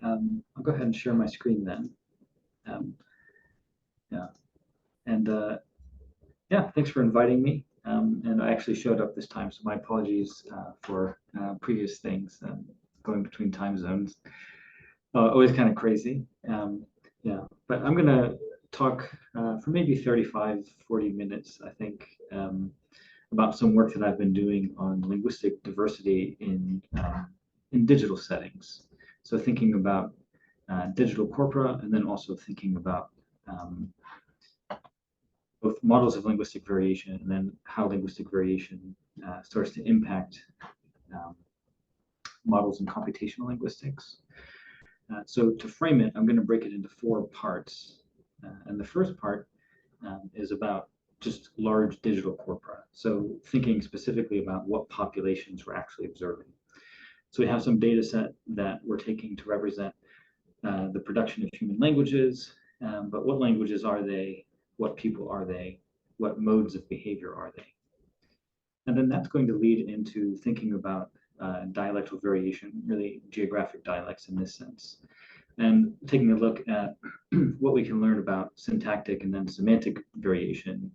I'll go ahead and share my screen then. Um, yeah, and yeah, thanks for inviting me. And I actually showed up this time, so my apologies for previous things going between time zones. Always kind of crazy. Yeah, but I'm gonna talk for maybe 35, 40 minutes, I think, about some work that I've been doing on linguistic diversity in digital settings. So thinking about digital corpora, and then also thinking about um, both models of linguistic variation and then how linguistic variation starts to impact um, models in computational linguistics. So to frame it, I'm going to break it into four parts. And the first part is about just large digital corpora. So thinking specifically about what populations we're actually observing. So we have some data set that we're taking to represent the production of human languages, but what languages are they? What people are they? What modes of behavior are they? And then that's going to lead into thinking about dialectal variation, really geographic dialects in this sense, and taking a look at what we can learn about syntactic and then semantic variation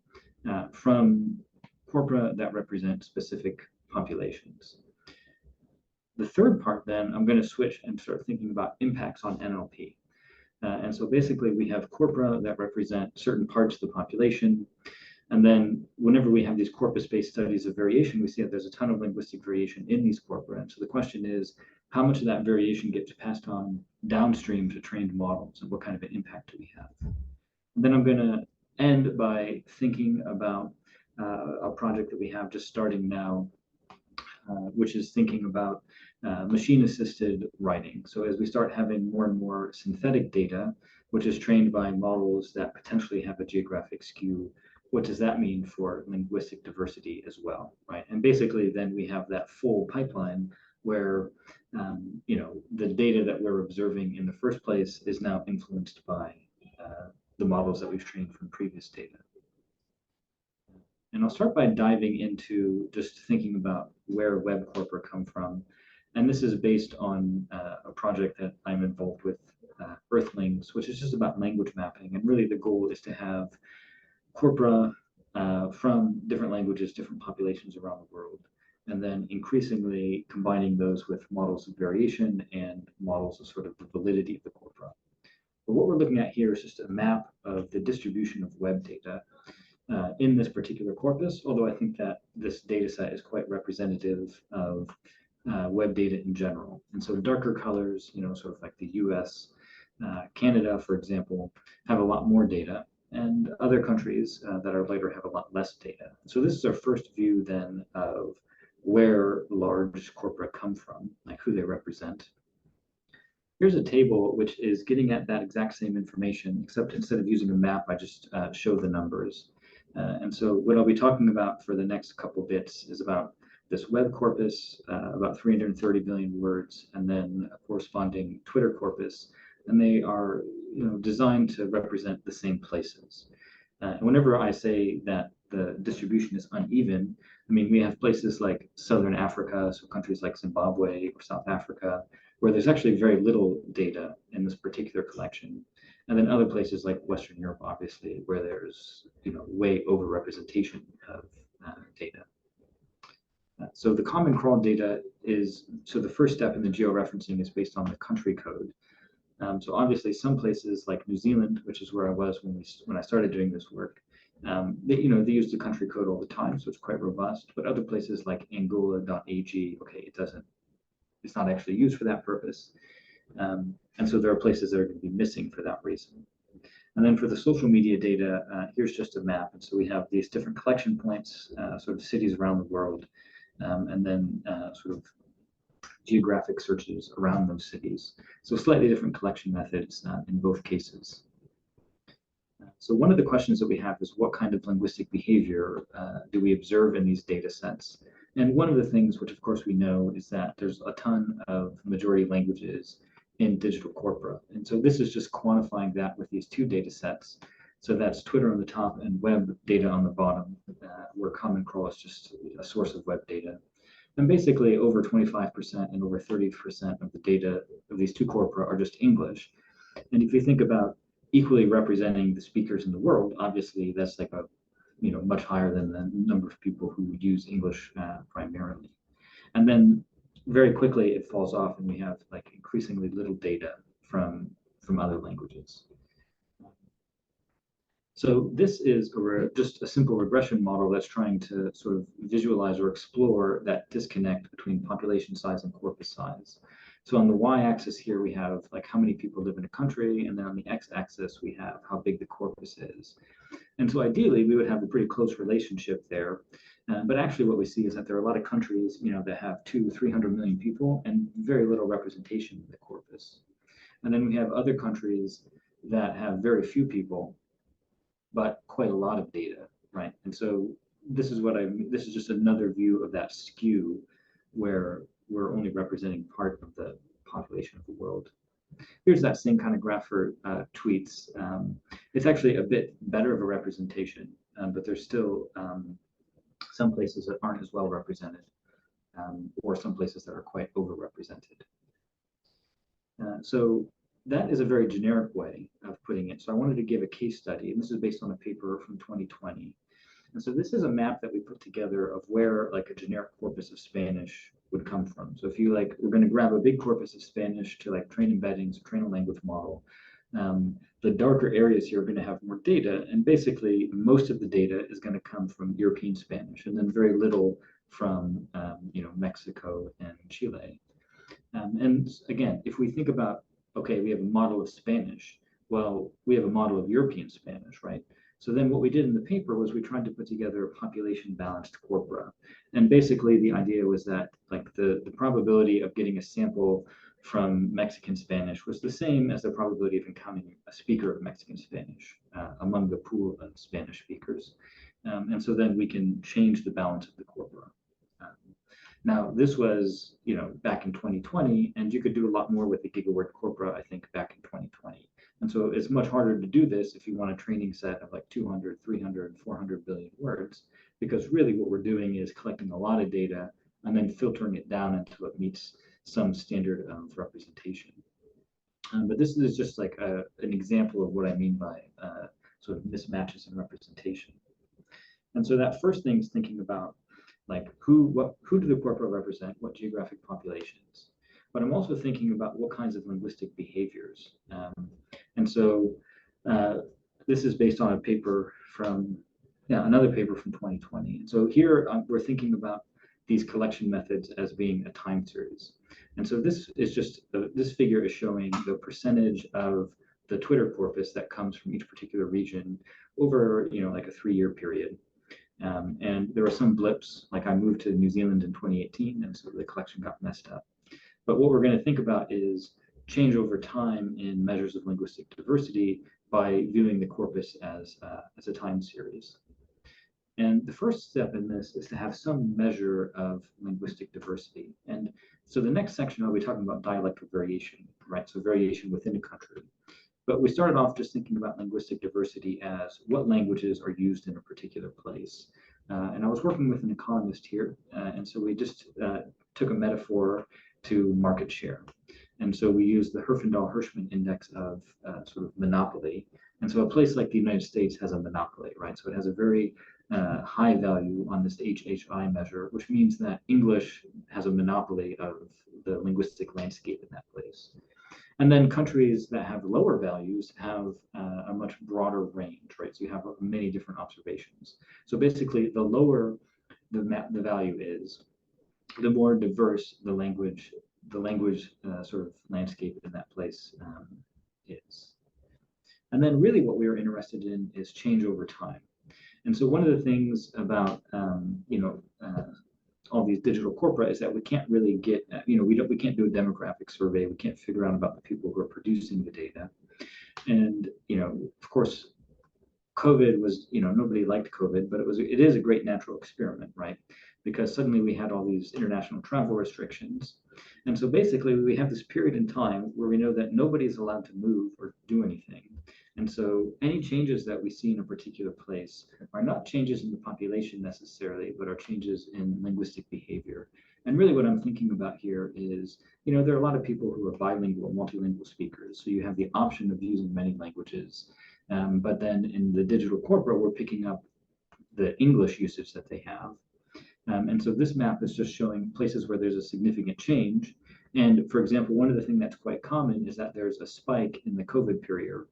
from corpora that represent specific populations. The third part, then, I'm going to switch and start thinking about impacts on NLP. And so basically, we have corpora that represent certain parts of the population. And then whenever we have these corpus-based studies of variation, we see that there's a ton of linguistic variation in these corpora. And so the question is, how much of that variation gets passed on downstream to trained models, and what kind of an impact do we have? And then I'm going to end by thinking about a project that we have just starting now, which is thinking about machine-assisted writing. So as we start having more and more synthetic data, which is trained by models that potentially have a geographic skew, what does that mean for linguistic diversity as well, right? And basically, then we have that full pipeline where the data that we're observing in the first place is now influenced by the models that we've trained from previous data. And I'll start by diving into just thinking about where web corpora come from. And this is based on a project that I'm involved with, Earthlings, which is just about language mapping. And really the goal is to have corpora from different languages, different populations around the world, and then increasingly combining those with models of variation and models of sort of the validity of the corpora. But what we're looking at here is just a map of the distribution of web data in this particular corpus, although I think that this data set is quite representative of web data in general. And so darker colors, sort of like the US, Canada, for example, have a lot more data, and other countries that are lighter have a lot less data. So this is our first view then of where large corpora come from, like who they represent. Here's a table which is getting at that exact same information, except instead of using a map, I just show the numbers. And so what I'll be talking about for the next couple bits is about this web corpus, about 330 billion words, and then a corresponding Twitter corpus. And they are designed to represent the same places. And whenever I say that the distribution is uneven, I mean, we have places like Southern Africa, so countries like Zimbabwe or South Africa, where there's actually very little data in this particular collection. And then other places like Western Europe, obviously, where there's way overrepresentation of data. So the common crawl data is, so the first step in the georeferencing is based on the country code. So obviously some places like New Zealand, which is where I was when I started doing this work, they use the country code all the time, so it's quite robust. But other places like Angola.ag, okay, it's not actually used for that purpose. And so there are places that are going to be missing for that reason. And then for the social media data, here's just a map. And so we have these different collection points, sort of cities around the world, and then sort of geographic searches around those cities. So slightly different collection methods in both cases. So one of the questions that we have is what kind of linguistic behavior do we observe in these data sets? And one of the things which of course we know is that there's a ton of majority languages in digital corpora. And so this is just quantifying that with these two data sets. So that's Twitter on the top and web data on the bottom, where Common Crawl is just a source of web data. And basically over 25% and over 30% of the data of these two corpora are just English. And if you think about equally representing the speakers in the world, obviously that's like a, much higher than the number of people who use English primarily. And then very quickly it falls off and we have like increasingly little data from other languages. So this is just a simple regression model that's trying to sort of visualize or explore that disconnect between population size and corpus size. So on the y-axis here, we have like how many people live in a country, and then on the x-axis, we have how big the corpus is. And so ideally, we would have a pretty close relationship there. But actually what we see is that there are a lot of countries, that have 200-300 million people and very little representation in the corpus. And then we have other countries that have very few people, but quite a lot of data, right? And so this is just another view of that skew where we're only representing part of the population of the world. Here's that same kind of graph for tweets. It's actually a bit better of a representation, but there's still some places that aren't as well represented, or some places that are quite overrepresented. So that is a very generic way of putting it. So I wanted to give a case study, and this is based on a paper from 2020. And so this is a map that we put together of where like a generic corpus of Spanish would come from. So if you like, we're going to grab a big corpus of Spanish to like train embeddings, train a language model. The darker areas here are going to have more data, and basically most of the data is going to come from European Spanish, and then very little from Mexico and Chile. And again, if we think about, okay, we have a model of Spanish, well, we have a model of European Spanish, right? So then what we did in the paper was we tried to put together a population balanced corpora. And basically the idea was that like the probability of getting a sample from Mexican Spanish was the same as the probability of encountering a speaker of Mexican Spanish among the pool of Spanish speakers. And so then we can change the balance of the corpora. Now, this was, back in 2020, and you could do a lot more with the gigaword corpora, I think, back in 2020. And so it's much harder to do this if you want a training set of like 200, 300, 400 billion words, because really what we're doing is collecting a lot of data and then filtering it down until it meets some standard of representation. But this is just like an example of what I mean by sort of mismatches in representation. And so that first thing is thinking about like who do the corpora represent, what geographic populations. But I'm also thinking about what kinds of linguistic behaviors. And so this is based on a paper from, another paper from 2020. And so here we're thinking about these collection methods as being a time series. And so this is just, this figure is showing the percentage of the Twitter corpus that comes from each particular region over, like a 3-year period. And there were some blips, like I moved to New Zealand in 2018, and so the collection got messed up. But what we're going to think about is change over time in measures of linguistic diversity by viewing the corpus as a time series. And the first step in this is to have some measure of linguistic diversity. And so the next section I'll be talking about dialectal variation, right? So variation within a country. But we started off just thinking about linguistic diversity as what languages are used in a particular place. And I was working with an economist here, and so we just took a metaphor to market share. And so we used the Herfindahl-Hirschman index of sort of monopoly. And so a place like the United States has a monopoly, right? So it has a very high value on this HHI measure, which means that English has a monopoly of the linguistic landscape in that place. And then countries that have lower values have a much broader range, right? So you have many different observations. So basically, the lower the value is, the more diverse the language sort of landscape in that place is. And then really what we were interested in is change over time. And so one of the things about all these digital corpora is that we can't really get, we can't do a demographic survey. We can't figure out about the people who are producing the data. And, of course, COVID was, nobody liked COVID, but it is a great natural experiment, right? Because suddenly we had all these international travel restrictions. And so basically we have this period in time where we know that nobody's allowed to move or do anything. And so any changes that we see in a particular place are not changes in the population necessarily, but are changes in linguistic behavior. And really what I'm thinking about here is, there are a lot of people who are bilingual, multilingual speakers. So you have the option of using many languages. But then in the digital corpora, we're picking up the English usage that they have. And so this map is just showing places where there's a significant change. And for example, one of the things that's quite common is that there's a spike in the COVID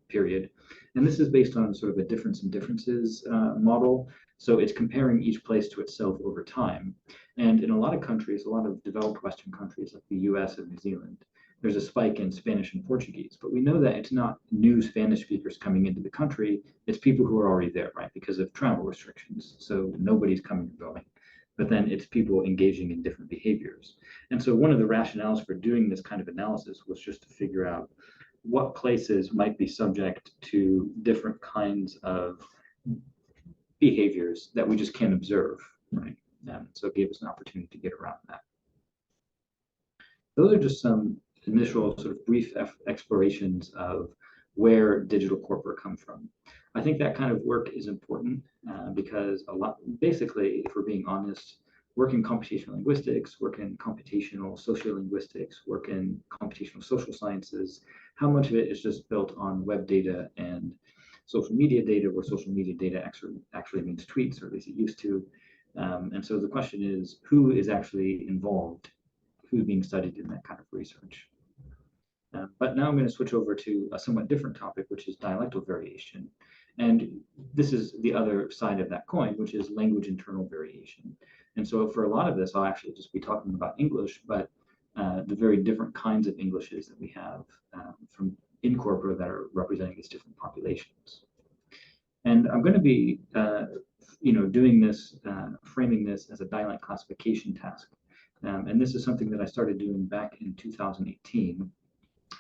period. And this is based on sort of a difference in differences model. So it's comparing each place to itself over time. And in a lot of countries, a lot of developed Western countries like the US and New Zealand, there's a spike in Spanish and Portuguese. But we know that it's not new Spanish speakers coming into the country, it's people who are already there, right? Because of travel restrictions. So nobody's coming and going. But then it's people engaging in different behaviors. And so one of the rationales for doing this kind of analysis was just to figure out what places might be subject to different kinds of behaviors that we just can't observe, right? So it gave us an opportunity to get around that. Those are just some initial sort of brief explorations of where digital corpora come from. I think that kind of work is important because basically, if we're being honest, work in computational linguistics, work in computational sociolinguistics, work in computational social sciences, how much of it is just built on web data and social media data, where social media data actually means tweets, or at least it used to. And so the question is, who is actually involved? Who's being studied in that kind of research? But now I'm going to switch over to a somewhat different topic, which is dialectal variation. And this is the other side of that coin, which is language internal variation. And so for a lot of this, I'll actually just be talking about English, but the very different kinds of Englishes that we have from in corpora that are representing these different populations. And I'm going to be, doing this, framing this as a dialect classification task. And this is something that I started doing back in 2018.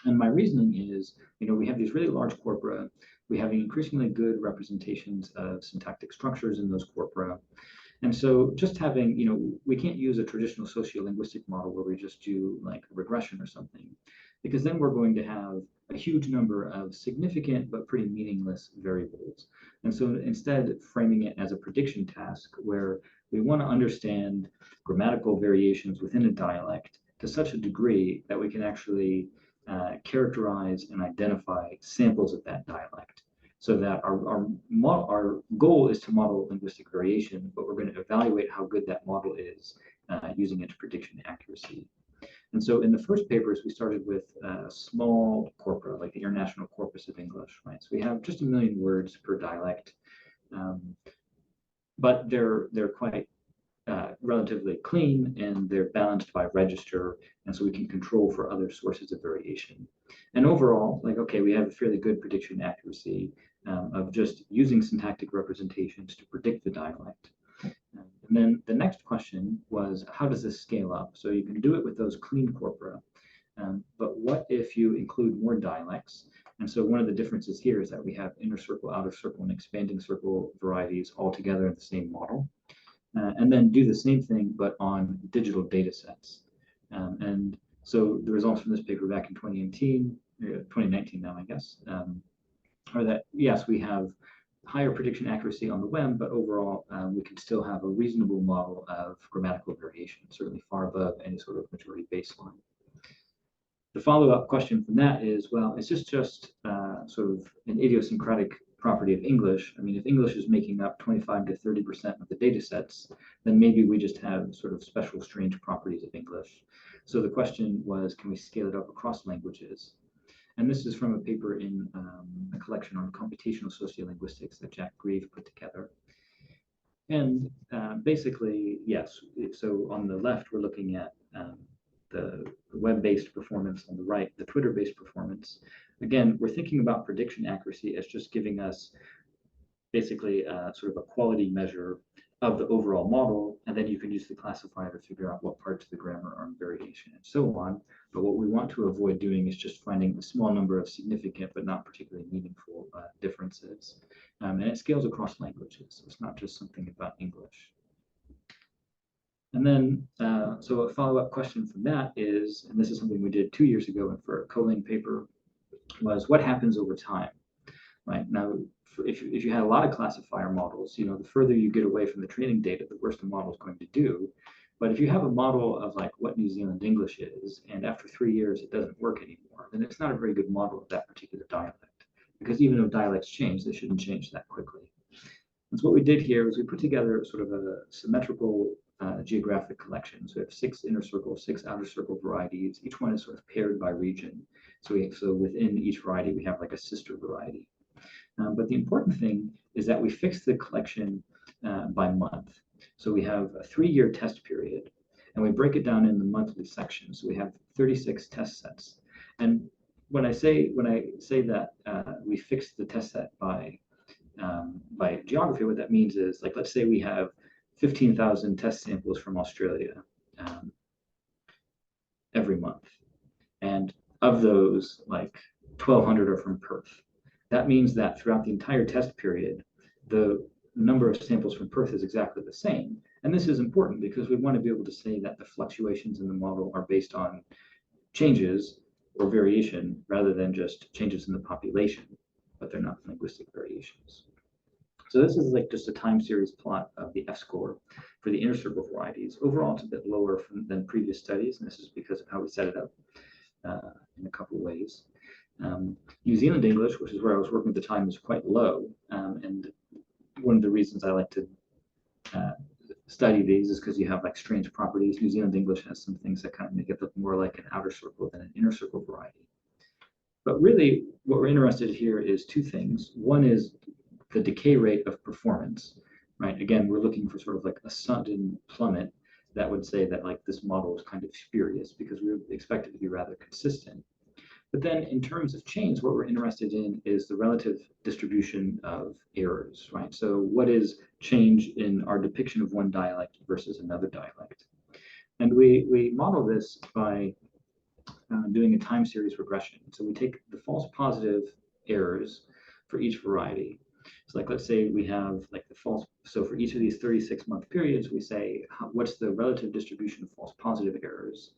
And my reasoning is, we have these really large corpora. We have increasingly good representations of syntactic structures in those corpora. And so just having, we can't use a traditional sociolinguistic model where we just do like a regression or something, because then we're going to have a huge number of significant but pretty meaningless variables. And so instead, framing it as a prediction task where we want to understand grammatical variations within a dialect to such a degree that we can actually characterize and identify samples of that dialect, so that our goal is to model linguistic variation, but we're going to evaluate how good that model is using its prediction accuracy. And so in the first papers, we started with small corpora, like the International Corpus of English, right? So we have just 1 million words per dialect, but they're quite relatively clean, and they're balanced by register, and so we can control for other sources of variation. And overall, we have a fairly good prediction accuracy of just using syntactic representations to predict the dialect. And then the next question was, how does this scale up? So you can do it with those clean corpora, but what if you include more dialects? And so one of the differences here is that we have inner circle, outer circle, and expanding circle varieties all together in the same model. And then do the same thing, but on digital data sets. And so the results from this paper back in 2019 now, I guess, are that, yes, we have higher prediction accuracy on the web, but overall, we can still have a reasonable model of grammatical variation, certainly far above any sort of majority baseline. The follow-up question from that is, well, is this just sort of an idiosyncratic property of English? I mean, if English is making up 25 to 30% of the data sets, then maybe we just have sort of special strange properties of English. So the question was, can we scale it up across languages? And this is from a paper in a collection on computational sociolinguistics that Jack Grieve put together. And basically, yes, so on the left, we're looking at the web-based performance, on the right, the Twitter-based performance. Again, we're thinking about prediction accuracy as just giving us basically sort of a quality measure of the overall model, and then you can use the classifier to figure out what parts of the grammar are in variation and so on. But what we want to avoid doing is just finding a small number of significant but not particularly meaningful differences. And it scales across languages, so it's not just something about English. And then, so a follow-up question from that is, and this is something we did 2 years ago for a Coling paper, was what happens over time, right? Now, if you had a lot of classifier models, the further you get away from the training data, the worse the model is going to do. But if you have a model of like what New Zealand English is, and after 3 years it doesn't work anymore, then it's not a very good model of that particular dialect. Because even though dialects change, they shouldn't change that quickly. And so what we did here was we put together sort of a symmetrical geographic collection. So we have 6 inner circle, 6 outer circle varieties. Each one is sort of paired by region. So within each variety, we have like a sister variety. But the important thing is that we fix the collection by month. So we have a 3-year test period, and we break it down in the monthly sections. So we have 36 test sets. And when I say that we fix the test set by geography, what that means is, like, let's say we have 15,000 test samples from Australia every month, and of those, like 1,200 are from Perth. That means that throughout the entire test period, the number of samples from Perth is exactly the same. And this is important because we want to be able to say that the fluctuations in the model are based on changes or variation rather than just changes in the population, but they're not linguistic variations. So this is like just a time series plot of the F-score for the inner circle varieties. Overall, it's a bit lower than previous studies, and this is because of how we set it up in a couple of ways. New Zealand English, which is where I was working at the time, is quite low. And one of the reasons I like to study these is because you have like strange properties. New Zealand English has some things that kind of make it look more like an outer circle than an inner circle variety. But really, what we're interested in here is 2 things. One is the decay rate of performance, right? Again, we're looking for sort of like a sudden plummet that would say that like this model is kind of spurious because we expect it to be rather consistent. But then in terms of change, what we're interested in is the relative distribution of errors, right? So what is change in our depiction of one dialect versus another dialect? And we model this by doing a time series regression. So we take the false positive errors for each variety. So like, let's say we have like the false, so for each of these 36-month periods, we say, what's the relative distribution of false positive errors?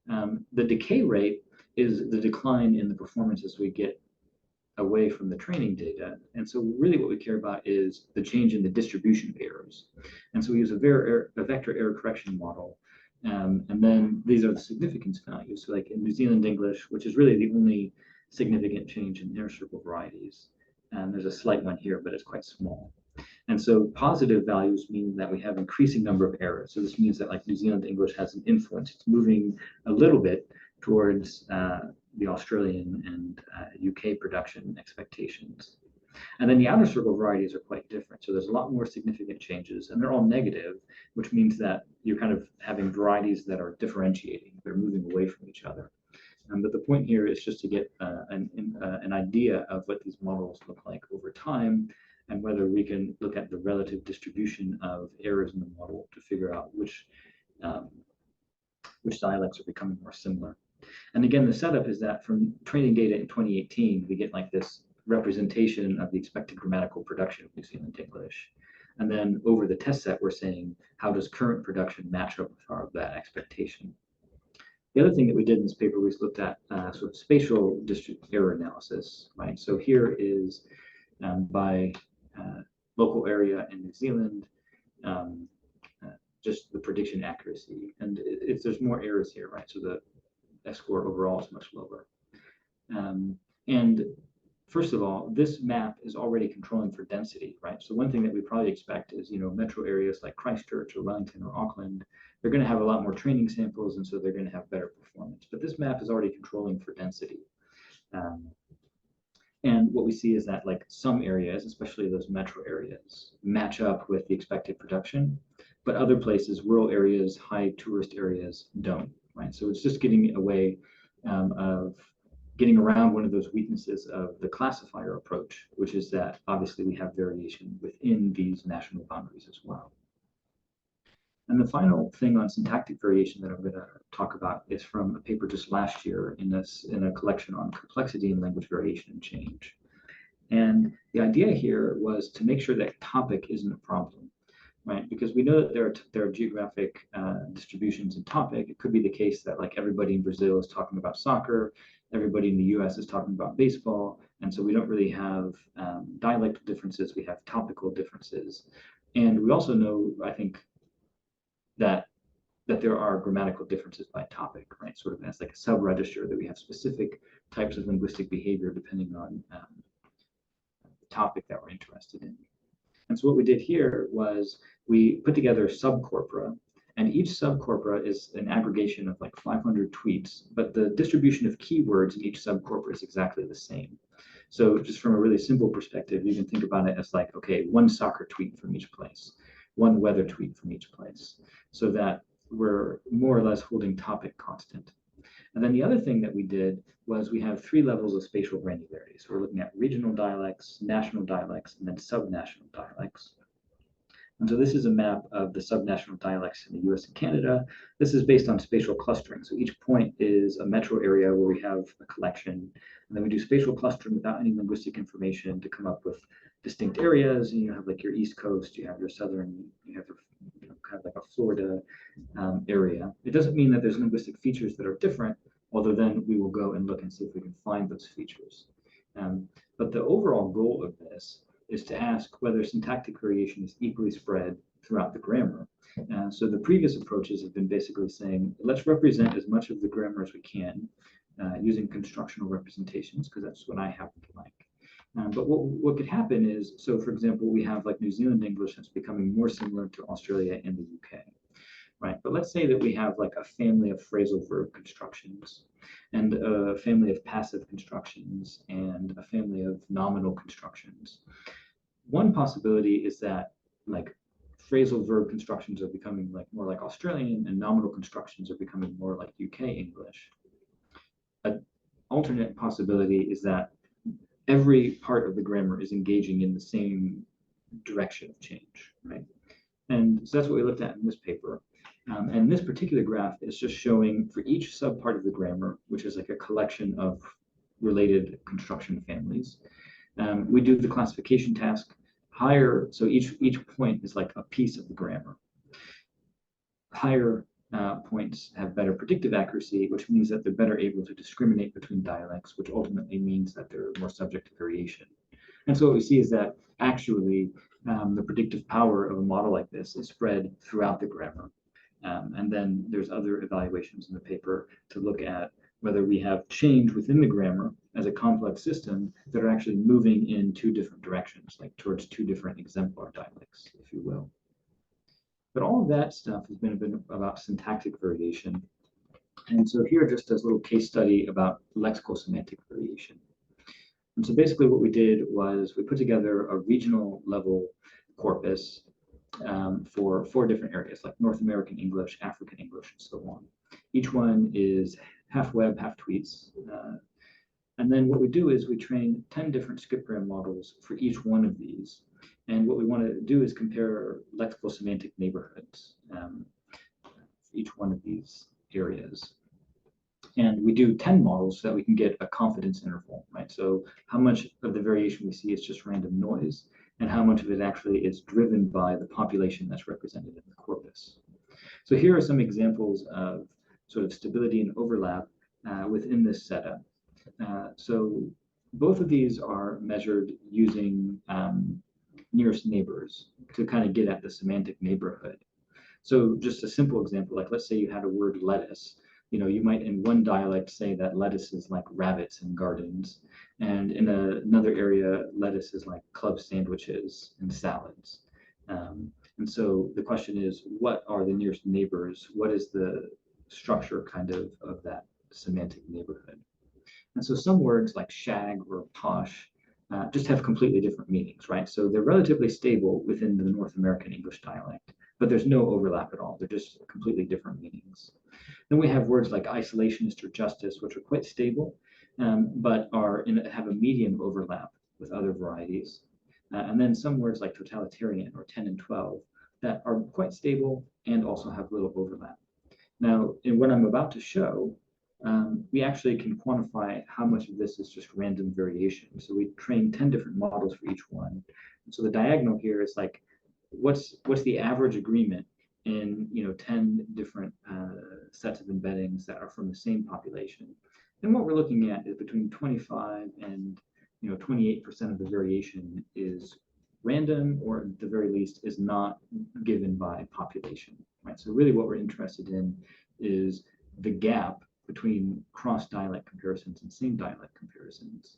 The decay rate is the decline in the performance as we get away from the training data. And so really what we care about is the change in the distribution of errors. And so we use a vector error correction model. And then these are the significance values. So like in New Zealand English, which is really the only significant change in inner circle varieties. And there's a slight one here, but it's quite small. And so positive values mean that we have increasing number of errors. So this means that like New Zealand English has an influence. It's moving a little bit towards the Australian and UK production expectations. And then the outer circle varieties are quite different. So there's a lot more significant changes, and they're all negative, which means that you're kind of having varieties that are differentiating. They're moving away from each other. But the point here is just to get an idea of what these models look like over time, and whether we can look at the relative distribution of errors in the model to figure out which dialects are becoming more similar. And again, the setup is that from training data in 2018, we get like this representation of the expected grammatical production of New Zealand English. And then over the test set, we're saying, how does current production match up with that expectation? The other thing that we did in this paper was looked at sort of spatial error analysis, right? So here is by local area in New Zealand, just the prediction accuracy. And there's more errors here, right? So the F-score overall is much lower. And first of all, this map is already controlling for density, right? So one thing that we probably expect is, metro areas like Christchurch or Wellington or Auckland, they're going to have a lot more training samples, and so they're going to have better performance. But this map is already controlling for density. And what we see is that like some areas, especially those metro areas, match up with the expected production, but other places, rural areas, high tourist areas, don't, right? So it's just getting away of getting around one of those weaknesses of the classifier approach, which is that obviously we have variation within these national boundaries as well. And the final thing on syntactic variation that I'm going to talk about is from a paper just last year in a collection on complexity in language variation and change. And the idea here was to make sure that topic isn't a problem, right? Because we know that there are geographic distributions in topic. It could be the case that like everybody in Brazil is talking about soccer, everybody in the US is talking about baseball, and so we don't really have dialectal differences, we have topical differences. And we also know, I think, that that there are grammatical differences by topic, right? Sort of as like a sub-register that we have specific types of linguistic behavior depending on the topic that we're interested in. And so what we did here was we put together subcorpora, and each subcorpora is an aggregation of like 500 tweets, but the distribution of keywords in each subcorpora is exactly the same. So just from a really simple perspective, you can think about it as like, okay, one soccer tweet from each place, one weather tweet from each place, so that we're more or less holding topic constant. And then the other thing that we did was we have 3 levels of spatial granularity. So we're looking at regional dialects, national dialects, and then subnational dialects. And so this is a map of the subnational dialects in the US and Canada. This is based on spatial clustering. So each point is a metro area where we have a collection. And then we do spatial clustering without any linguistic information to come up with distinct areas. And you have like your East Coast, you have your Southern, you have your, kind of like a Florida area. It doesn't mean that there's linguistic features that are different, although then we will go and look and see if we can find those features. But the overall goal of this is to ask whether syntactic variation is equally spread throughout the grammar. So the previous approaches have been basically saying, let's represent as much of the grammar as we can using constructional representations, because that's what I happen to like. But what could happen is, so for example, we have like New Zealand English that's becoming more similar to Australia and the UK, right? But let's say that we have like a family of phrasal verb constructions and a family of passive constructions and a family of nominal constructions. One possibility is that like phrasal verb constructions are becoming like more like Australian and nominal constructions are becoming more like UK English. An alternate possibility is that every part of the grammar is engaging in the same direction of change, right? And so that's what we looked at in this paper. And this particular graph is just showing for each subpart of the grammar, which is like a collection of related construction families. We do the classification task higher, so each point is like a piece of the grammar. Higher points have better predictive accuracy, which means that they're better able to discriminate between dialects, which ultimately means that they're more subject to variation. And so what we see is that actually the predictive power of a model like this is spread throughout the grammar. And then there's other evaluations in the paper to look at whether we have change within the grammar as a complex system that are actually moving in 2 different directions, like towards 2 different exemplar dialects, if you will. But all of that stuff has been a bit about syntactic variation. And so here, just as a little case study about lexical semantic variation. And so basically what we did was we put together a regional level corpus for 4 different areas, like North American English, African English, and so on. Each one is half web, half tweets. And then what we do is we train 10 different skipgram models for each one of these. And what we want to do is compare lexical semantic neighborhoods for each one of these areas. And we do 10 models so that we can get a confidence interval, right? So how much of the variation we see is just random noise, and how much of it actually is driven by the population that's represented in the corpus. So here are some examples of sort of stability and overlap within this setup. So both of these are measured using nearest neighbors to kind of get at the semantic neighborhood. So just a simple example, like let's say you had a word lettuce. You know, you might in one dialect say that lettuce is like rabbits and gardens, and in another area, lettuce is like club sandwiches and salads. And so the question is, what are the nearest neighbors? What is the structure kind of that semantic neighborhood? And so some words like shag or posh just have completely different meanings, right? So they're relatively stable within the North American English dialect, but there's no overlap at all. They're just completely different meanings. Then we have words like isolationist or justice, which are quite stable, but have a medium overlap with other varieties. And then some words like totalitarian or 10 and 12 that are quite stable and also have little overlap. Now, in what I'm about to show, we actually can quantify how much of this is just random variation. So we train 10 different models for each one. And so the diagonal here is like, what's the average agreement in 10 different sets of embeddings that are from the same population. And what we're looking at is between 25 and 28% of the variation is random, or at the very least is not given by population, right? So really what we're interested in is the gap between cross-dialect comparisons and same dialect comparisons.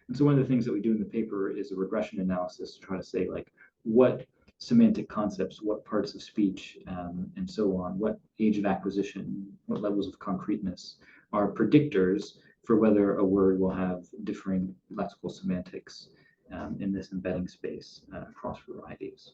And so one of the things that we do in the paper is a regression analysis to try to say, like, what semantic concepts, what parts of speech, and so on, what age of acquisition, what levels of concreteness are predictors for whether a word will have differing lexical semantics in this embedding space across varieties.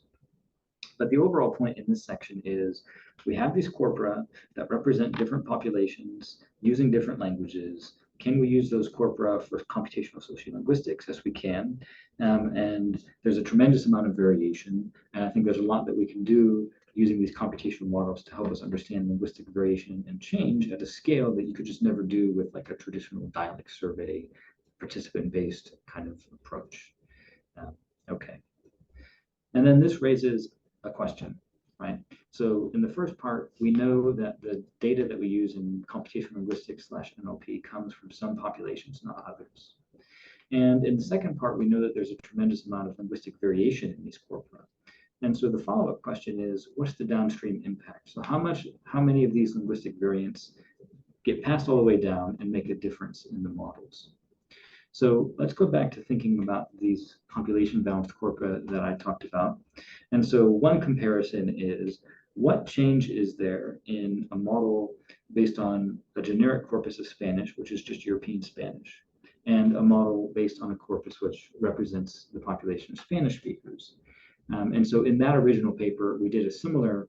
But the overall point in this section is we have these corpora that represent different populations using different languages. Can we use those corpora for computational sociolinguistics? Yes, we can. And there's a tremendous amount of variation. And I think there's a lot that we can do using these computational models to help us understand linguistic variation and change at a scale that you could just never do with like a traditional dialect survey, participant-based kind of approach. Okay. And then this raises a question, right? So in the first part, we know that the data that we use in computational linguistics / NLP comes from some populations, not others. And in the second part, we know that there's a tremendous amount of linguistic variation in these corpora. And so the follow-up question is, what's the downstream impact? So how many of these linguistic variants get passed all the way down and make a difference in the models? So let's go back to thinking about these population balanced corpora that I talked about. And so one comparison is, what change is there in a model based on a generic corpus of Spanish, which is just European Spanish, and a model based on a corpus which represents the population of Spanish speakers? And so in that original paper, we did a similar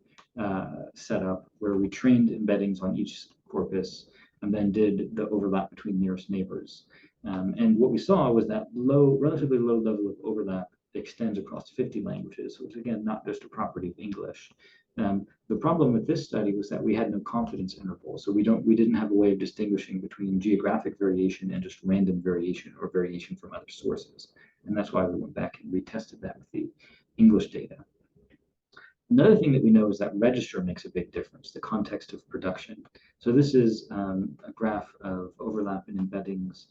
setup where we trained embeddings on each corpus and then did the overlap between nearest neighbors. And what we saw was that relatively low level of overlap extends across 50 languages. So it's, again, not just a property of English. The problem with this study was that we had no confidence interval. So we didn't have a way of distinguishing between geographic variation and just random variation or variation from other sources. And that's why we went back and retested that with the English data. Another thing that we know is that register makes a big difference, the context of production. So this is a graph of overlap in embeddings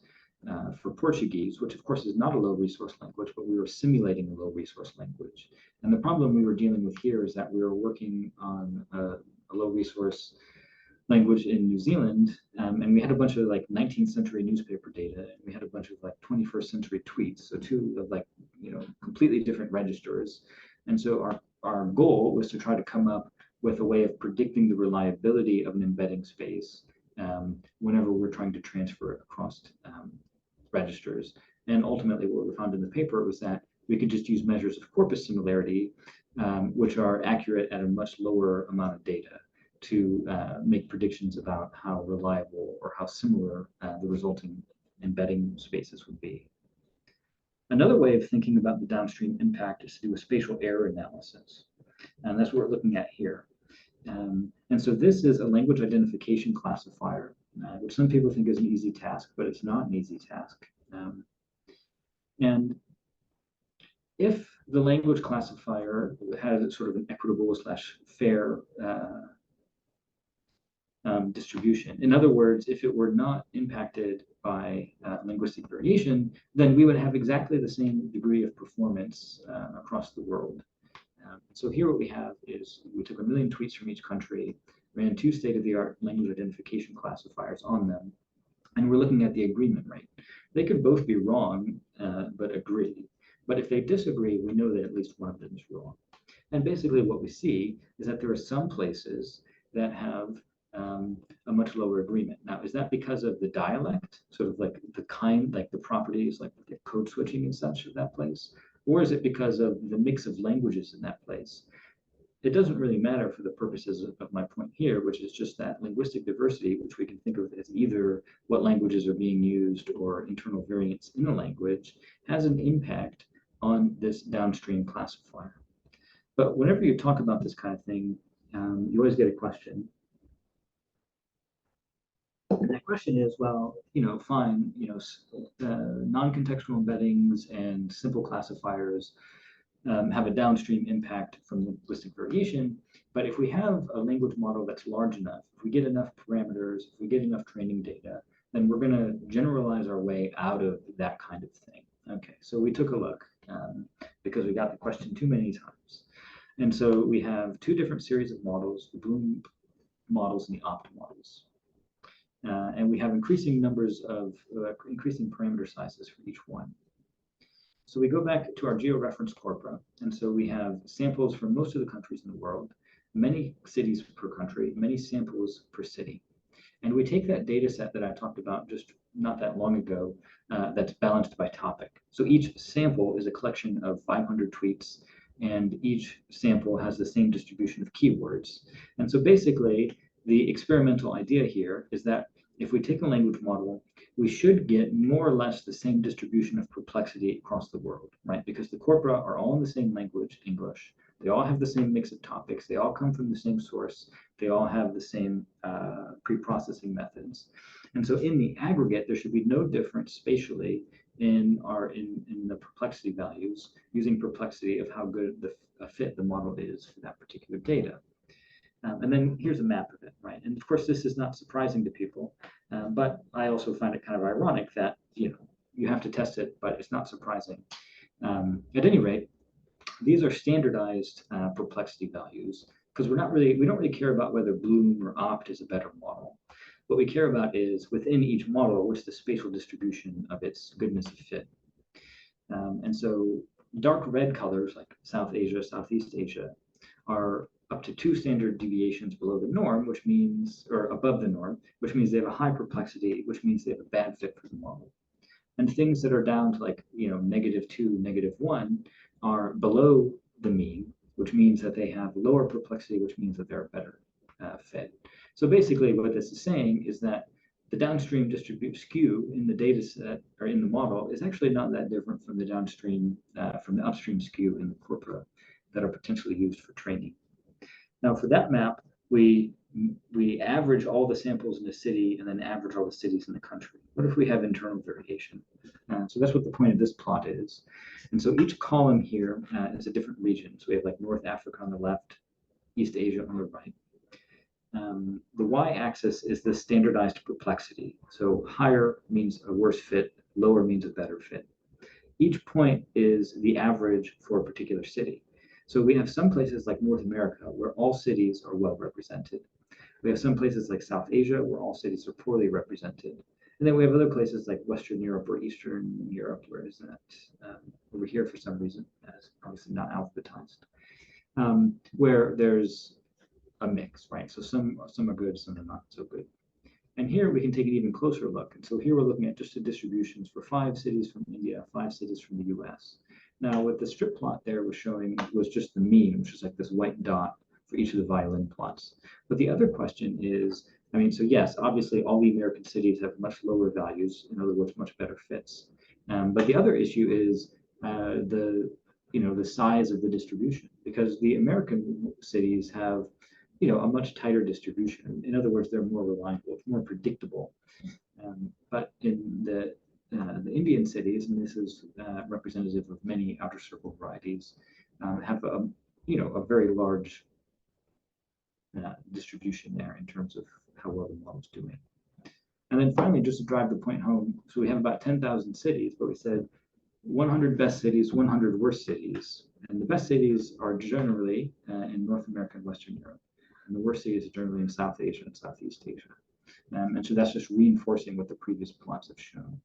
for Portuguese, which of course is not a low resource language, but we were simulating a low resource language. And the problem we were dealing with here is that we were working on a low resource language in New Zealand, and we had a bunch of like 19th century newspaper data, and we had a bunch of like 21st century tweets, so two of like, completely different registers. And so our goal was to try to come up with a way of predicting the reliability of an embedding space whenever we're trying to transfer it across registers. And ultimately what we found in the paper was that we could just use measures of corpus similarity, which are accurate at a much lower amount of data to make predictions about how reliable or how similar the resulting embedding spaces would be. Another way of thinking about the downstream impact is to do a spatial error analysis. And that's what we're looking at here. And so this is a language identification classifier, which some people think is an easy task, but it's not an easy task. And if the language classifier has sort of an equitable / fair distribution, in other words, if it were not impacted by linguistic variation, then we would have exactly the same degree of performance across the world. So here what we have is we took 1 million tweets from each country, ran 2 state-of-the-art language identification classifiers on them, and we're looking at the agreement rate. They could both be wrong, but agree. But if they disagree, we know that at least one of them is wrong. And basically what we see is that there are some places that have a much lower agreement. Now, is that because of the dialect, sort of like the kind, like the properties, like the code switching and such of that place? Or is it because of the mix of languages in that place? It doesn't really matter for the purposes of my point here, which is just that linguistic diversity, which we can think of as either what languages are being used or internal variants in a language, has an impact on this downstream classifier. But whenever you talk about this kind of thing, you always get a question. And that question is, well, fine, non-contextual embeddings and simple classifiers have a downstream impact from linguistic variation. But if we have a language model that's large enough, if we get enough parameters, if we get enough training data, then we're going to generalize our way out of that kind of thing. Okay, so we took a look because we got the question too many times. And so we have two different series of models, the Bloom models and the opt models. And we have increasing numbers of increasing parameter sizes for each one. So we go back to our georeference corpora, and so we have samples from most of the countries in the world, many cities per country, many samples per city. And we take that data set that I talked about just not that long ago, that's balanced by topic. So each sample is a collection of 500 tweets, and each sample has the same distribution of keywords. And so basically, the experimental idea here is that if we take a language model, we should get more or less the same distribution of perplexity across the world, right? Because the corpora are all in the same language, English. They all have the same mix of topics. They all come from the same source. They all have the same pre-processing methods. And so in the aggregate, there should be no difference spatially in the perplexity values using perplexity of how good the fit the model is for that particular data. And then here's a map of it, right? And of course, this is not surprising to people, but I also find it kind of ironic that, you have to test it, but it's not surprising. At any rate, these are standardized perplexity values because we don't really care about whether Bloom or opt is a better model. What we care about is within each model, what's the spatial distribution of its goodness of fit. And so dark red colors like South Asia, Southeast Asia are up to 2 standard deviations below the norm, which means, or above the norm, which means they have a high perplexity, which means they have a bad fit for the model. And things that are down to like, -2, -1 are below the mean, which means that they have lower perplexity, which means that they're a better fit. So basically what this is saying is that the downstream skew in the data set or in the model is actually not that different from the downstream, from the upstream skew in the corpora that are potentially used for training. Now for that map, we average all the samples in a city and then average all the cities in the country. What if we have internal variation? So that's what the point of this plot is. And so each column here is a different region. So we have like North Africa on the left, East Asia on the right. The y-axis is the standardized perplexity. So higher means a worse fit, lower means a better fit. Each point is the average for a particular city. So we have some places like North America where all cities are well represented. We have some places like South Asia where all cities are poorly represented. And then we have other places like Western Europe or Eastern Europe, where is that? Over here for some reason, it's obviously not alphabetized, where there's a mix, right? So some are good, some are not so good. And here we can take an even closer look. And so here we're looking at just the distributions for 5 cities from India, 5 cities from the US. Now what the strip plot there was showing was just the mean, which is like this white dot for each of the violin plots. But the other question is, so yes, obviously all the American cities have much lower values, in other words, much better fits. But the other issue is the size of the distribution, because the American cities have a much tighter distribution. In other words, they're more reliable, it's more predictable. But in the Indian cities, and this is representative of many outer circle varieties, have a very large distribution there in terms of how well the model's doing. And then finally, just to drive the point home, so we have about 10,000 cities, but we said 100 best cities, 100 worst cities. And the best cities are generally in North America and Western Europe. And the worst cities are generally in South Asia and Southeast Asia. And so that's just reinforcing what the previous plots have shown.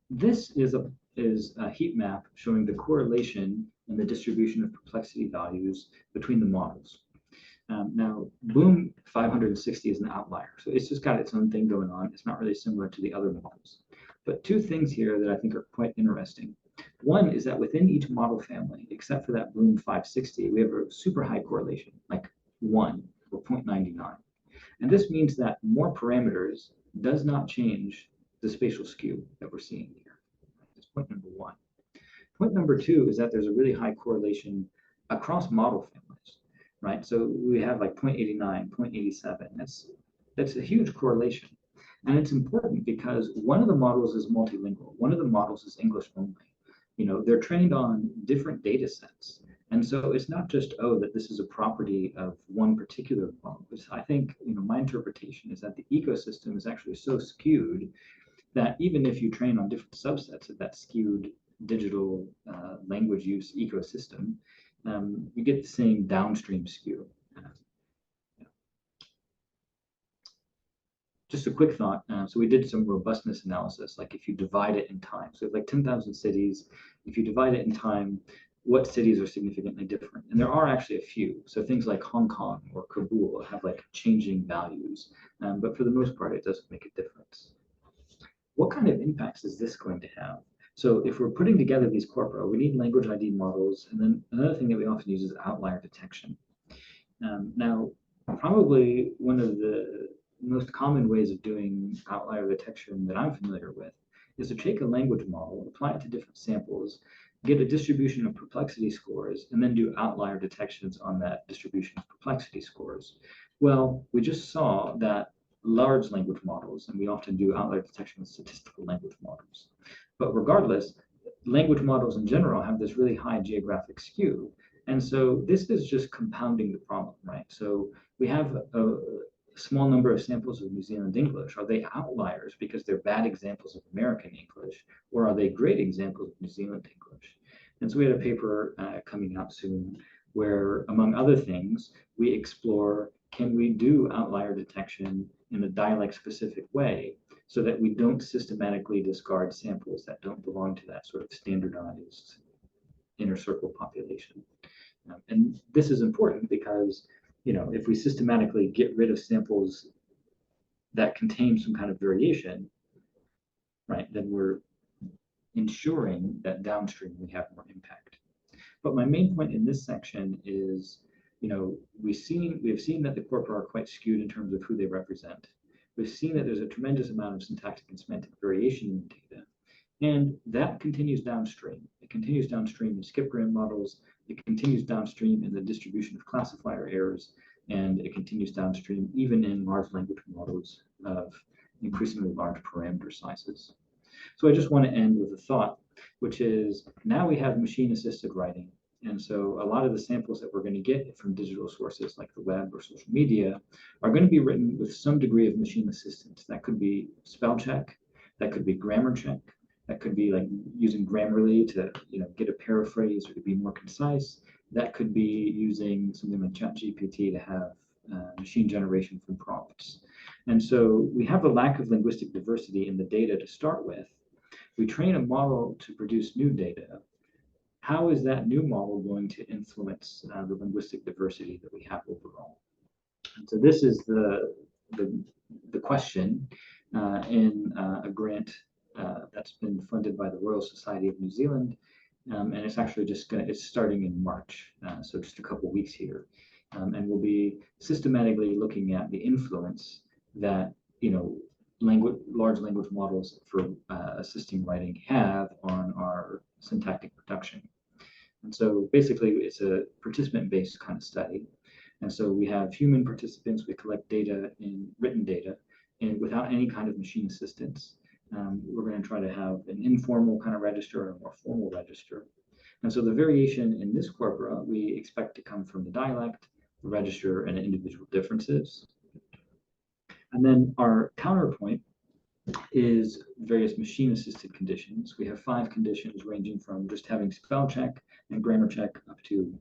This is a heat map showing the correlation and the distribution of perplexity values between the models. Now, Bloom 560 is an outlier, so it's just got its own thing going on. It's not really similar to the other models. But 2 things here that I think are quite interesting. One is that within each model family, except for that Bloom 560, we have a super high correlation, like 1 or 0.99. And this means that more parameters does not change the spatial skew that we're seeing here. That's point number 1. Point number 2 is that there's a really high correlation across model families, right? So we have like 0.89, 0.87. That's a huge correlation. And it's important because one of the models is multilingual. One of the models is English only. They're trained on different data sets. And so it's not just, that this is a property of one particular model. I think, my interpretation is that the ecosystem is actually so skewed that even if you train on different subsets of that skewed digital language use ecosystem, you get the same downstream skew. Just a quick thought. So we did some robustness analysis, like if you divide it in time. So like 10,000 cities, if you divide it in time, what cities are significantly different? And there are actually a few. So things like Hong Kong or Kabul have like changing values, but for the most part, it doesn't make a difference. What kind of impacts is this going to have? So if we're putting together these corpora, we need language ID models. And then another thing that we often use is outlier detection. Now, probably one of the most common ways of doing outlier detection that I'm familiar with is to take a language model, apply it to different samples, get a distribution of perplexity scores, and then do outlier detections on that distribution of perplexity scores. Well, we just saw that large language models, and we often do outlier detection with statistical language models. But regardless, language models in general have this really high geographic skew. And so this is just compounding the problem, right? So we have a small number of samples of New Zealand English. Are they outliers because they're bad examples of American English, or are they great examples of New Zealand English? And so we had a paper coming out soon where, among other things, we explore, can we do outlier detection in a dialect-specific way so that we don't systematically discard samples that don't belong to that sort of standardized inner circle population. And this is important because, if we systematically get rid of samples that contain some kind of variation, right, then we're ensuring that downstream we have more impact. But my main point in this section is, we have seen that the corpora are quite skewed in terms of who they represent. We've seen that there's a tremendous amount of syntactic and semantic variation in the data. And that continues downstream. It continues downstream in skipgram models. It continues downstream in the distribution of classifier errors. And it continues downstream even in large language models of increasingly large parameter sizes. So I just want to end with a thought, which is now we have machine-assisted writing. And so a lot of the samples that we're going to get from digital sources like the web or social media are going to be written with some degree of machine assistance. That could be spell check, that could be grammar check, that could be like using Grammarly to get a paraphrase or to be more concise. That could be using something like ChatGPT to have machine generation from prompts. And so we have a lack of linguistic diversity in the data to start with. We train a model to produce new data. How is that new model going to influence the linguistic diversity that we have overall? And so this is the question in a grant that's been funded by the Royal Society of New Zealand, and it's actually it's starting in March, so just a couple weeks here, and we'll be systematically looking at the influence that large language models for assisting writing have on our syntactic production. And so basically, it's a participant-based kind of study. And so we have human participants, we collect data in written data, and without any kind of machine assistance. We're going to try to have an informal kind of register or a more formal register. And so the variation in this corpora, we expect to come from the dialect, the register, and individual differences. And then our counterpoint is various machine-assisted conditions. We have 5 conditions ranging from just having spell check and grammar check up to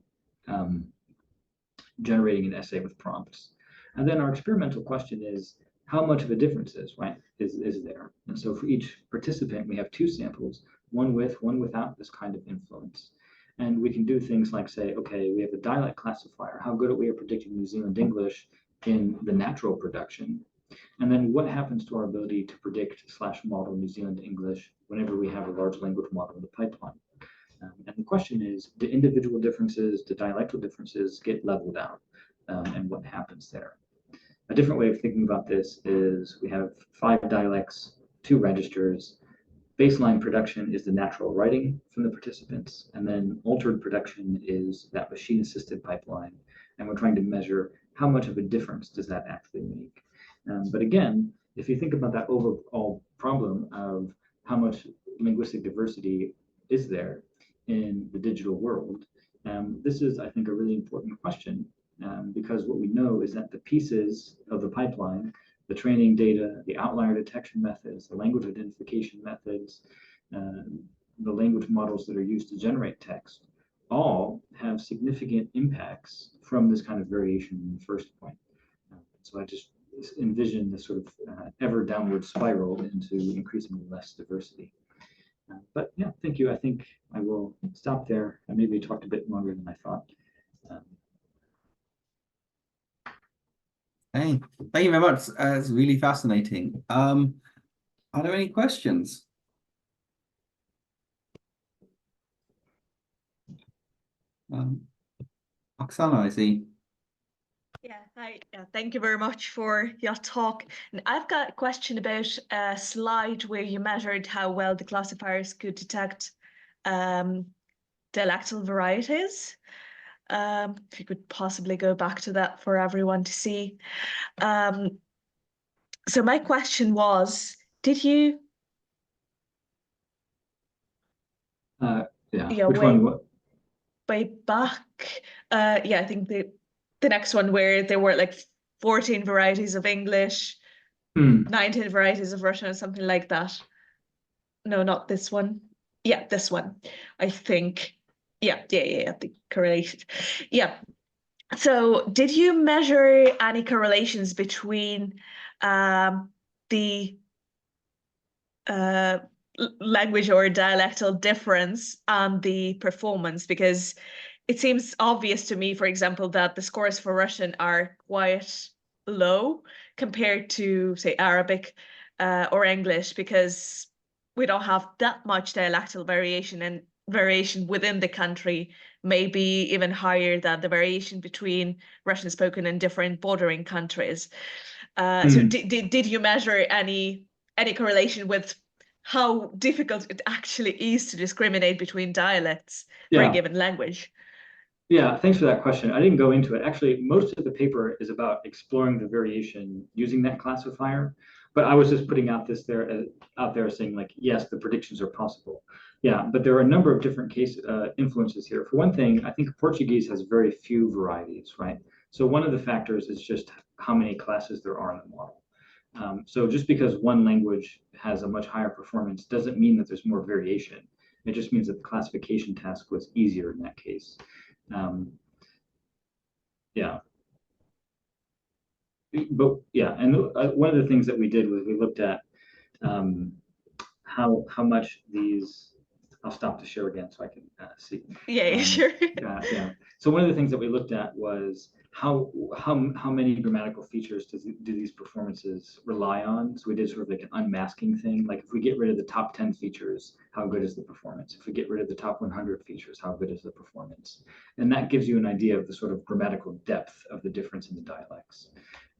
generating an essay with prompts. And then our experimental question is, how much of a difference is there? And so for each participant, we have 2 samples, one with, one without this kind of influence. And we can do things like say, okay, we have a dialect classifier. How good are we at predicting New Zealand English in the natural production? And then what happens to our ability to predict / model New Zealand English whenever we have a large language model in the pipeline? And the question is, do individual differences, do dialectal differences get leveled out? And what happens there? A different way of thinking about this is we have 5 dialects, 2 registers. Baseline production is the natural writing from the participants, and then altered production is that machine-assisted pipeline. And we're trying to measure how much of a difference does that actually make. But again, if you think about that overall problem of how much linguistic diversity is there in the digital world, this is, I think, a really important question, because what we know is that the pieces of the pipeline, the training data, the outlier detection methods, the language identification methods, the language models that are used to generate text, all have significant impacts from this kind of variation in the first point. So I just envision this sort of ever downward spiral into increasingly less diversity. But yeah, thank you. I think I will stop there. I maybe talked a bit longer than I thought. Hey, thank you very much. It's really fascinating. Are there any questions? Oksana, I see. Yeah, hi. Thank you very much for your talk. And I've got a question about a slide where you measured how well the classifiers could detect dialectal varieties. If you could possibly go back to that for everyone to see. So my question was, did you? Yeah, which one? Way back. Yeah, I think the next one where there were like 14 varieties of English, 19 varieties of Russian, or something like that. No, not this one. Yeah, this one, I think. Yeah, the correlation. Yeah. So did you measure any correlations between the language or dialectal difference and the performance? Because it seems obvious to me, for example, that the scores for Russian are quite low compared to, say, Arabic or English, because we don't have that much dialectal variation, and variation within the country may be even higher than the variation between Russian spoken in different bordering countries. So did you measure any correlation with how difficult it actually is to discriminate between dialects for a given language? Yeah, thanks for that question. I didn't go into it. Actually, most of the paper is about exploring the variation using that classifier. But I was just putting out there saying like, yes, the predictions are possible. Yeah, but there are a number of different case influences here. For one thing, I think Portuguese has very few varieties, right? So one of the factors is just how many classes there are in the model. So just because one language has a much higher performance doesn't mean that there's more variation. It just means that the classification task was easier in that case. Yeah. But yeah, and one of the things that we did was we looked at how much these. I'll stop to share again so I can see. Yeah, sure. Yeah. So one of the things that we looked at was how many grammatical features do these performances rely on? So we did sort of like an unmasking thing. Like if we get rid of the top 10 features, how good is the performance? If we get rid of the top 100 features, how good is the performance? And that gives you an idea of the sort of grammatical depth of the difference in the dialects.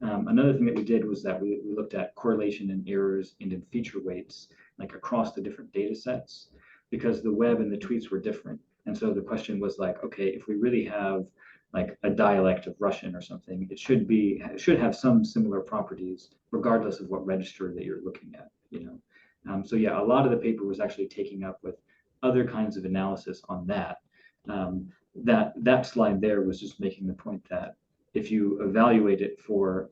Another thing that we did was that we looked at correlation and errors and in feature weights, like across the different data sets, because the web and the tweets were different. And so the question was like, okay, if we really have like a dialect of Russian or something, it should have some similar properties, regardless of what register that you're looking at, you know. So yeah, a lot of the paper was actually taking up with other kinds of analysis on that. That slide there was just making the point that if you evaluate it for,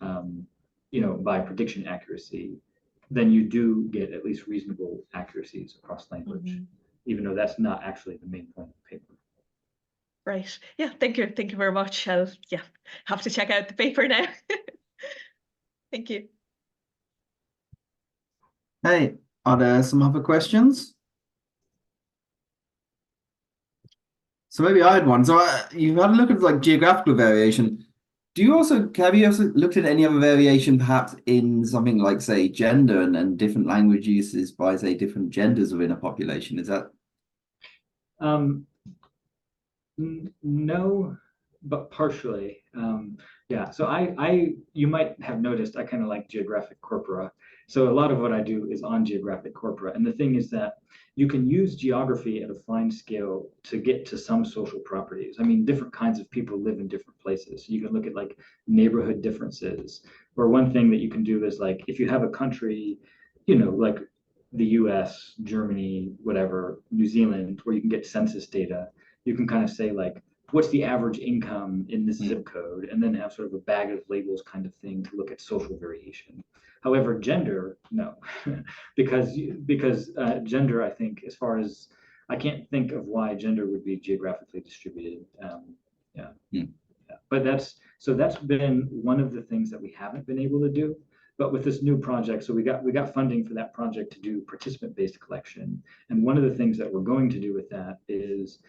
by prediction accuracy, then you do get at least reasonable accuracies across language, even though that's not actually the main point of the paper. Right. Yeah, thank you. Thank you very much. I'll have to check out the paper now. Thank you. Hey, are there some other questions? So maybe I had one. So you've had a look at like geographical variation. Have you also looked at any other variation, perhaps in something like, say, gender and different language uses by, say, different genders within a population? Is that? No, but partially. Yeah, so you might have noticed I kind of like geographic corpora. So a lot of what I do is on geographic corpora. And the thing is that you can use geography at a fine scale to get to some social properties. I mean, different kinds of people live in different places. You can look at like neighborhood differences. Or one thing that you can do is like if you have a country, like the US, Germany, whatever, New Zealand, where you can get census data, you can kind of say like, what's the average income in this zip code, and then have sort of a bag of labels kind of thing to look at social variation. However, gender, no, because gender, I think, as far as I can't think of why gender would be geographically distributed. Yeah. Yeah. But that's been one of the things that we haven't been able to do. But with this new project, so we got funding for that project to do participant-based collection. And one of the things that we're going to do with that is,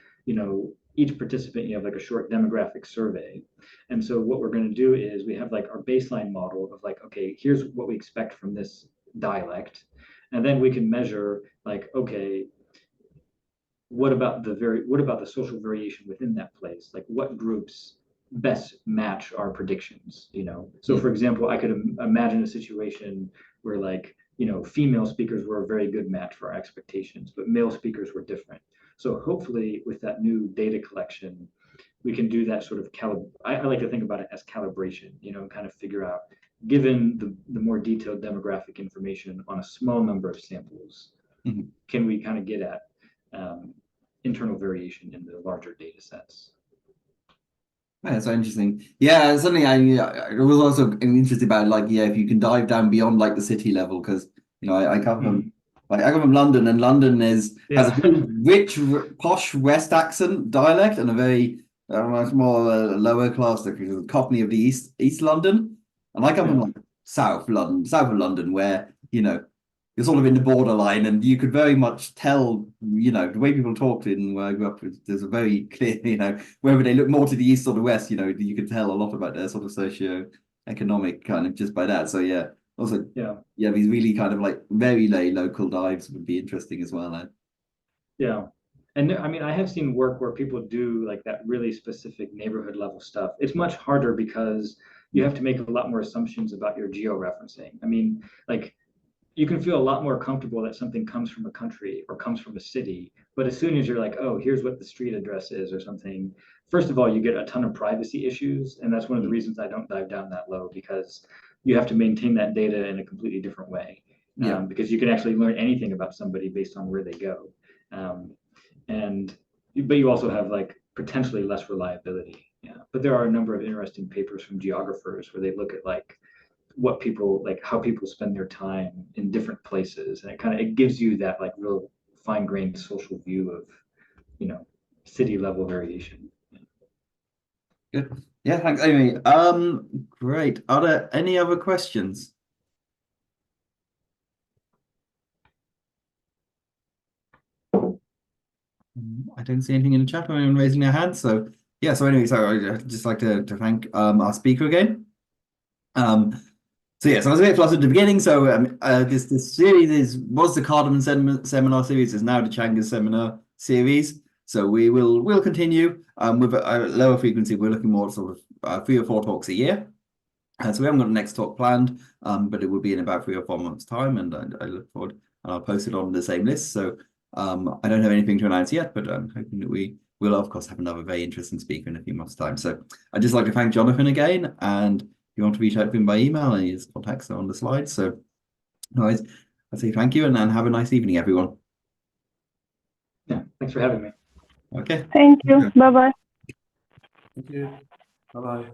each participant, you have like a short demographic survey. And so what we're going to do is we have like our baseline model of like, okay, here's what we expect from this dialect. And then we can measure like, okay, what about the social variation within that place? Like what groups best match our predictions, So for example, I could imagine a situation where like, female speakers were a very good match for our expectations, but male speakers were different. So hopefully with that new data collection, we can do that sort of I like to think about it as calibration, kind of figure out, given the more detailed demographic information on a small number of samples, can we kind of get at internal variation in the larger data sets? That's so interesting. Yeah, something I was also interested about, like, if you can dive down beyond like the city level, because I come from I come from London, and London has a very rich, posh West accent dialect, and a very much more lower class, like Cockney of the East London, and I come from like south of London, where you're sort of in the borderline, and you could very much tell, the way people talked in where I grew up, there's a very clear, whether they look more to the east or the west, you could tell a lot about their sort of socio-economic kind of just by that. So also these really kind of like very local dives would be interesting as well. Yeah. And I mean, I have seen work where people do like that really specific neighborhood level stuff. It's much harder because you have to make a lot more assumptions about your georeferencing. I mean, like, you can feel a lot more comfortable that something comes from a country or comes from a city. But as soon as you're like, oh, here's what the street address is or something, first of all, you get a ton of privacy issues. And that's one of the reasons I don't dive down that low, because you have to maintain that data in a completely different way. Because you can actually learn anything about somebody based on where they go. But you also have like potentially less reliability. Yeah. But there are a number of interesting papers from geographers where they look at like how people spend their time in different places, and it gives you that like real fine-grained social view of city level variation. Good. Yeah, thanks, Amy. Great. Are there any other questions? I don't see anything in the chat or anyone raising their hand. So anyway, I'd just like to thank our speaker again. So I was a bit flustered at the beginning. So this series was the Cardamom seminar series, is now the Teanga seminar series. So we'll continue with a lower frequency. We're looking more sort of 3 or 4 talks a year. So we haven't got a next talk planned, but it will be in about 3 or 4 months' time, and I look forward, and I'll post it on the same list. So I don't have anything to announce yet, but I'm hoping that we will, of course, have another very interesting speaker in a few months' time. So I'd just like to thank Jonathan again, and if you want to reach out to him by email, and his contacts are on the slide. So, otherwise, I say thank you, and have a nice evening, everyone. Yeah, thanks for having me. Okay. Thank you. Bye-bye. Thank you. Bye-bye.